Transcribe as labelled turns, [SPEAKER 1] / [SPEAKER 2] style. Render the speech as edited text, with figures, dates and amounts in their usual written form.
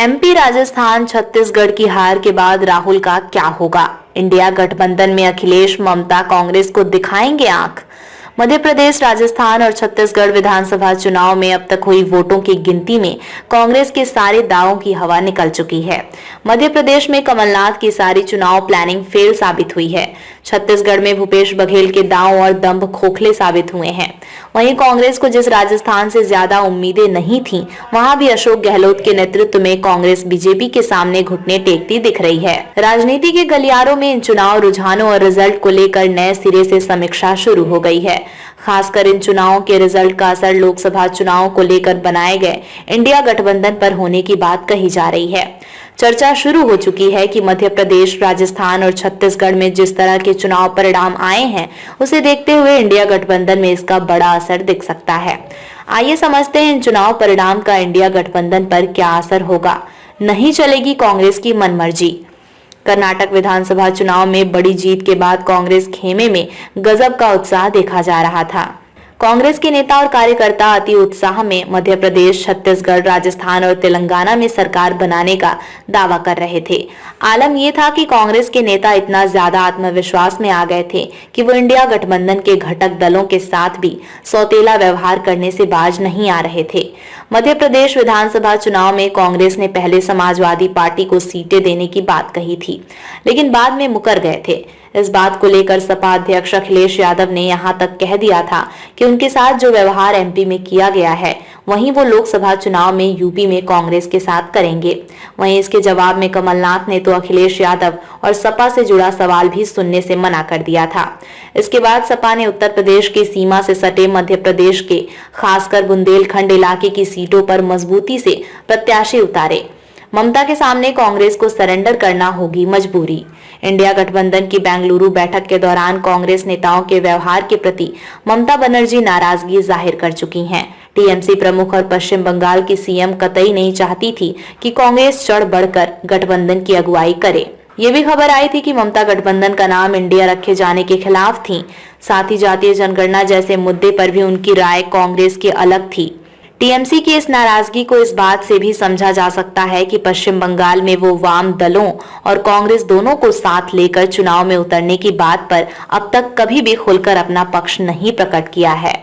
[SPEAKER 1] MP, Rajasthan, Chhattisgarh की हार के बाद राहुल का क्या होगा? इंडिया गठबंधन में अखिलेश, ममता कांग्रेस को दिखाएंगे आंख? मध्य प्रदेश, राजस्थान और छत्तीसगढ़ विधानसभा चुनाव में अब तक हुई वोटों की गिनती में कांग्रेस के सारे दावों की हवा निकल चुकी है। मध्य प्रदेश में कमलनाथ की सारी चुनाव प्लानिंग फेल साबित हुई है। छत्तीसगढ़ में भूपेश बघेल के दांव और दंभ खोखले साबित हुए हैं। वहीं कांग्रेस को जिस राजस्थान से ज्यादा उम्मीदें नहीं थीं, वहां भी अशोक गहलोत के नेतृत्व में कांग्रेस बीजेपी के सामने घुटने टेकती दिख रही है। राजनीति के गलियारों में इन चुनाव रुझानों और रिजल्ट को लेकर नए सिरे से समीक्षा शुरू हो गई है। खासकर इन चुनावों के रिजल्ट का असर लोकसभा चुनाव को लेकर बनाए गए इंडिया गठबंधन पर होने की बात कही जा रही है। चर्चा शुरू हो चुकी है कि मध्य प्रदेश, राजस्थान और छत्तीसगढ़ में जिस तरह के चुनाव परिणाम आए हैं, उसे देखते हुए इंडिया गठबंधन में इसका बड़ा असर दिख सकता है। आइए समझते हैं इन चुनाव परिणाम का इंडिया गठबंधन पर क्या असर होगा। नहीं चलेगी कांग्रेस की मनमर्जी। कर्नाटक विधानसभा चुनाव में बड़ी जीत के बाद कांग्रेस खेमे में गजब का उत्साह देखा जा रहा था। कांग्रेस के नेता और कार्यकर्ता अति उत्साह में मध्य प्रदेश, छत्तीसगढ़, राजस्थान और तेलंगाना में सरकार बनाने का दावा कर रहे थे। आलम यह था कि कांग्रेस के नेता इतना ज्यादा आत्मविश्वास में आ गए थे कि वो इंडिया गठबंधन के घटक दलों के साथ भी सौतेला व्यवहार करने से बाज नहीं आ रहे थे। मध्य प्रदेश विधानसभा चुनाव में कांग्रेस ने पहले समाजवादी पार्टी को सीटें देने की बात कही थी, लेकिन बाद में मुकर गए थे। इस बात को लेकर सपा अध्यक्ष अखिलेश यादव ने यहां तक कह दिया था कि उनके साथ जो व्यवहार एमपी में किया गया है, वहीं वो लोकसभा चुनाव में यूपी में कांग्रेस के साथ करेंगे। वहीं इसके जवाब में कमलनाथ ने तो अखिलेश यादव और सपा से जुड़ा सवाल भी सुनने से मना कर दिया था। इसके बाद सपा ने उत्तर प्रदेश की सीमा से सटे मध्य प्रदेश के खासकर बुंदेलखंड इलाके की सीटों पर मजबूती से प्रत्याशी उतारे। ममता के सामने कांग्रेस को सरेंडर करना होगी मजबूरी। इंडिया गठबंधन की बेंगलुरु बैठक के दौरान कांग्रेस नेताओं के व्यवहार के प्रति ममता बनर्जी नाराजगी जाहिर कर चुकी हैं। टीएमसी प्रमुख और पश्चिम बंगाल की सीएम कतई नहीं चाहती थी कि कांग्रेस चढ़ बढ़कर गठबंधन की अगुवाई करे। ये भी खबर आई थी कि ममता गठबंधन का नाम इंडिया रखे जाने के खिलाफ थी। साथ ही जातीय जनगणना जैसे मुद्दे पर भी उनकी राय कांग्रेस की अलग थी। टीएमसी की इस नाराजगी को इस बात से भी समझा जा सकता है कि पश्चिम बंगाल में वो वाम दलों और कांग्रेस दोनों को साथ लेकर चुनाव में उतरने की बात पर अब तक कभी भी खुलकर अपना पक्ष नहीं प्रकट किया है।